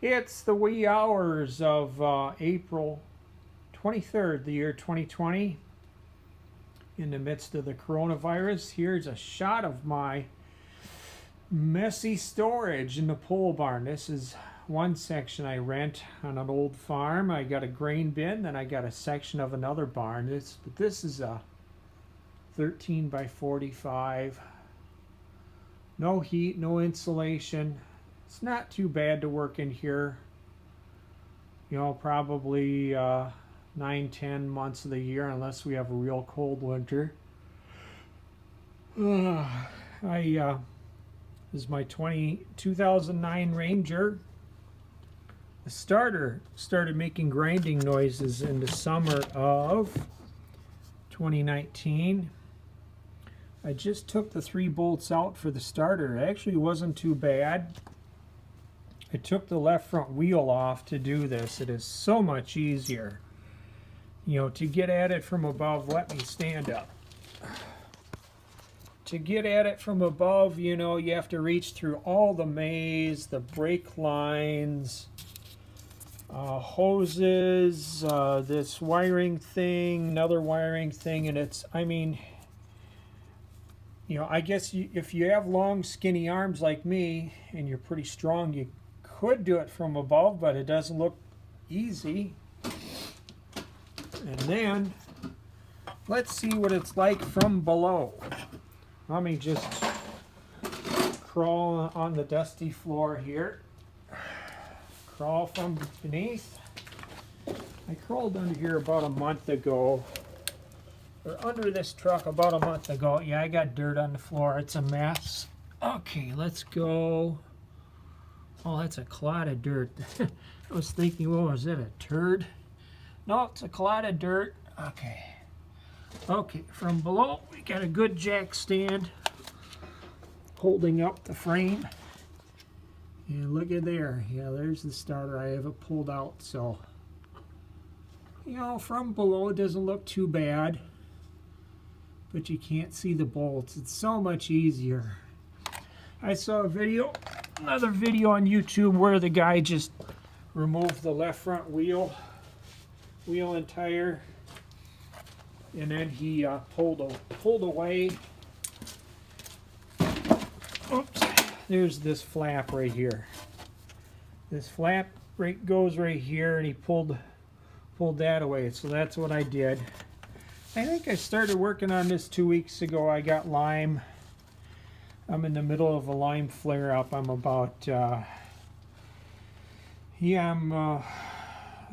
It's the wee hours of April 23rd, the year 2020. In the midst of the coronavirus, here's a shot of my messy storage in the pole barn. This is one section I rent on an old farm. I got a grain bin, then I got a section of another barn. This is a 13 by 45. No heat, no insulation. It's not too bad to work in here. You know, probably 9-10 months of the year, unless we have a real cold winter. This is my 2009 Ranger. The starter started making grinding noises in the summer of 2019. I just took the 3 bolts out for the starter. It actually wasn't too bad. I took the left front wheel off to do this. It is so much easier. You know, to get at it from above, let me stand up. To get at it from above, you know, you have to reach through all the maze, the brake lines, hoses, this wiring thing, another wiring thing, and it's, I mean, you know, I guess if you have long, skinny arms like me, and you're pretty strong, you could do it from above, but it doesn't look easy. And then, let's see what it's like from below. Let me just crawl on the dusty floor here. Crawl from beneath. I crawled under here about a month ago. Or under this truck about a month ago. Yeah, I got dirt on the floor. It's a mess. Okay, let's go. Oh, that's a clod of dirt. I was thinking, well, is it a turd? No, it's a clod of dirt. Okay. Okay, from below, we got a good jack stand holding up the frame. And look at there. Yeah, there's the starter. I have it pulled out, so, you know, from below it doesn't look too bad. But you can't see the bolts. It's so much easier. I saw another video on YouTube where the guy just removed the left front wheel and tire, and then he pulled away. Oops, there's this flap right here. This flap goes right here, and he pulled that away. So that's what I did. I think I started working on this 2 weeks ago. I got Lyme. I'm in the middle of a Lyme flare-up. I'm about, I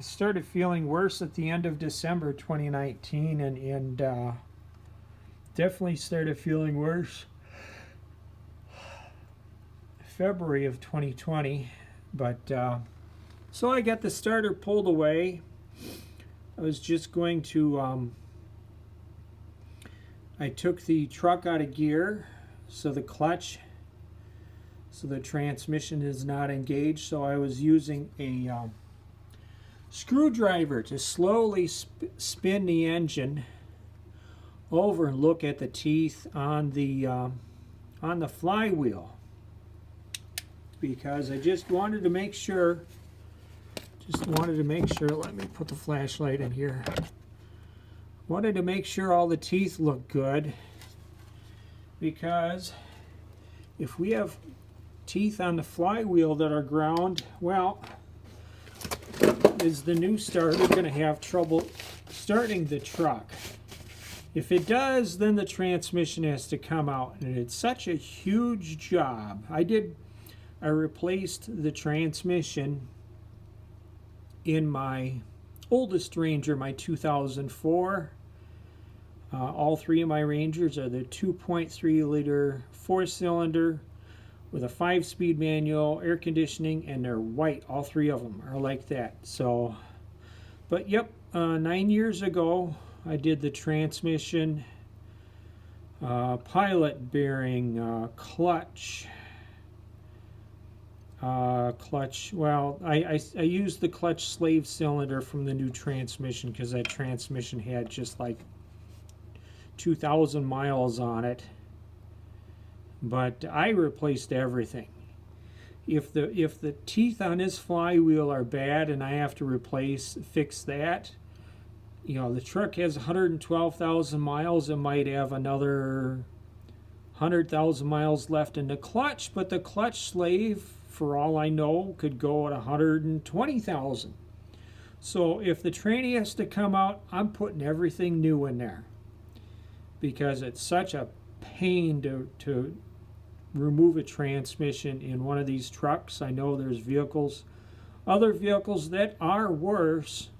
started feeling worse at the end of December 2019, and definitely started feeling worse February of 2020. But, so I got the starter pulled away. I was just going to, I took the truck out of gear, so the transmission is not engaged. So I was using a screwdriver to slowly spin the engine over and look at the teeth on the flywheel, because I just wanted to make sure. Let me put the flashlight in here. Wanted to make sure all the teeth look good, because if we have teeth on the flywheel that are ground, well, is the new starter going to have trouble starting the truck? If it does, then the transmission has to come out, and it's such a huge job. I replaced the transmission in my oldest Ranger, my 2004. All 3 of my Rangers are the 2.3 liter 4-cylinder with a 5-speed manual, air conditioning, and they're white. All 3 of them are like that. So, but yep, 9 years ago I did the transmission, pilot bearing, clutch. Well, I used the clutch slave cylinder from the new transmission, because that transmission had just like 2,000 miles on it. But I replaced everything. if the teeth on this flywheel are bad and I have to fix that, you know, the truck has 112,000 miles. It might have another 100,000 miles left in the clutch, but the clutch slave, for all I know, could go at 120,000. So if the tranny has to come out, I'm putting everything new in there, because it's such a pain to remove a transmission in one of these trucks. I know there's other vehicles that are worse,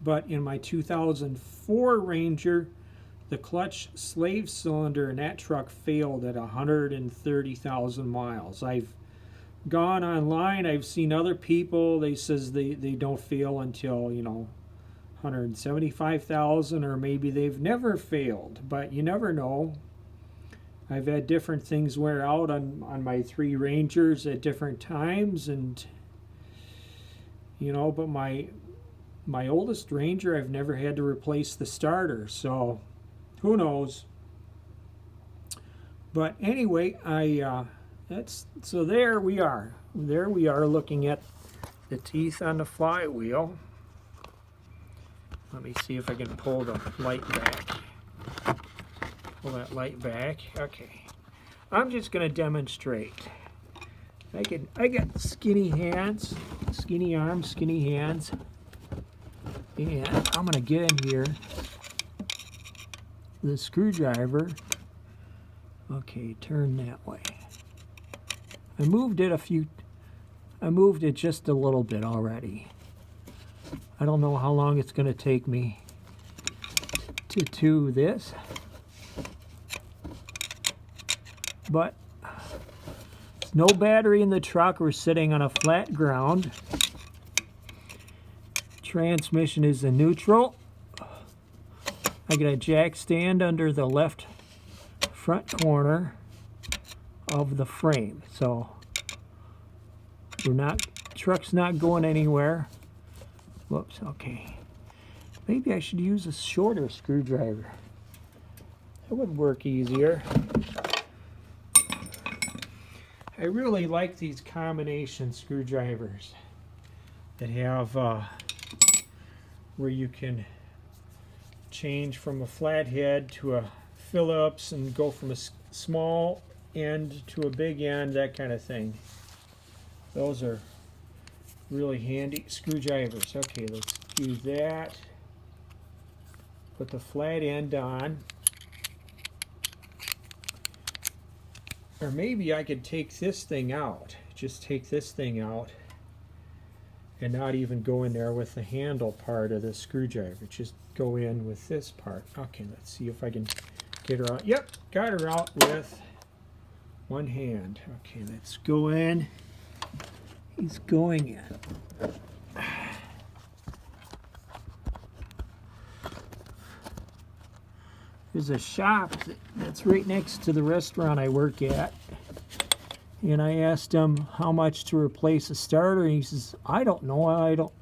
but in my 2004 Ranger, the clutch slave cylinder in that truck failed at 130,000 miles. I've gone online, I've seen other people, they says they don't fail until, you know, 175,000, or maybe they've never failed, but you never know. I've had different things wear out on my 3 Rangers at different times, and you know, but my oldest Ranger, I've never had to replace the starter, so who knows. But anyway, so there we are looking at the teeth on the flywheel. Let me see if I can pull the light back. Pull that light back. Okay. I'm just going to demonstrate. I got skinny hands, skinny arms, skinny hands. And I'm going to get in here with a screwdriver. Okay, turn that way. I moved it just a little bit already. I don't know how long it's going to take me to do this, but there's no battery in the truck. We're sitting on a flat ground. Transmission is in neutral. I got a jack stand under the left front corner of the frame, so truck's not going anywhere. Whoops, okay. Maybe I should use a shorter screwdriver. That would work easier. I really like these combination screwdrivers that have where you can change from a flathead to a Phillips and go from a small end to a big end, that kind of thing. Those are really handy screwdrivers. Okay, let's do that. Put the flat end on. Or maybe I could take this thing out. Just take this thing out and not even go in there with the handle part of the screwdriver. Just go in with this part. Okay, let's see if I can get her out. Yep, got her out with one hand. Okay, let's go in. He's going in. There's a shop that's right next to the restaurant I work at. And I asked him how much to replace a starter, and he says, I don't know,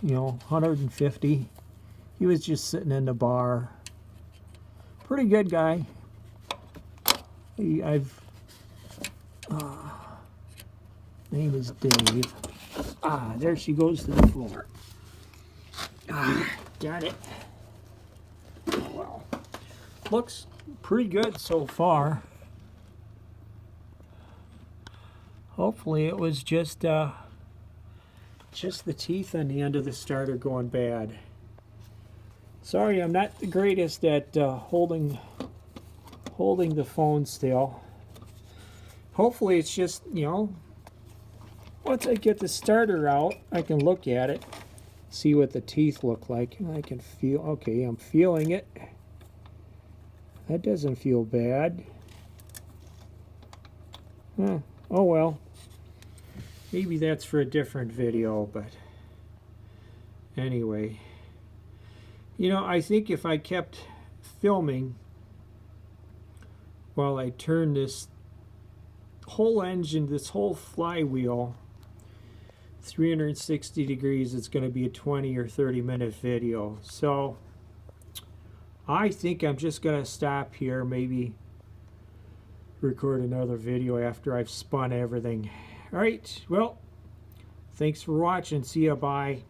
you know, 150. He was just sitting in the bar. Pretty good guy. Name is Dave. There she goes to the floor. Got it. Oh, well, looks pretty good so far. Hopefully it was just the teeth on the end of the starter going bad. Sorry, I'm not the greatest at holding the phone still. Hopefully it's just, you know, once I get the starter out, I can look at it, see what the teeth look like, and I can feel, okay, I'm feeling it. That doesn't feel bad. Oh well. Maybe that's for a different video, but anyway. You know, I think if I kept filming while I turn this whole engine, this whole flywheel 360 degrees, it's going to be a 20 or 30 minute video. So I think I'm just going to stop here, maybe record another video after I've spun everything. All right, well, thanks for watching. See ya, bye.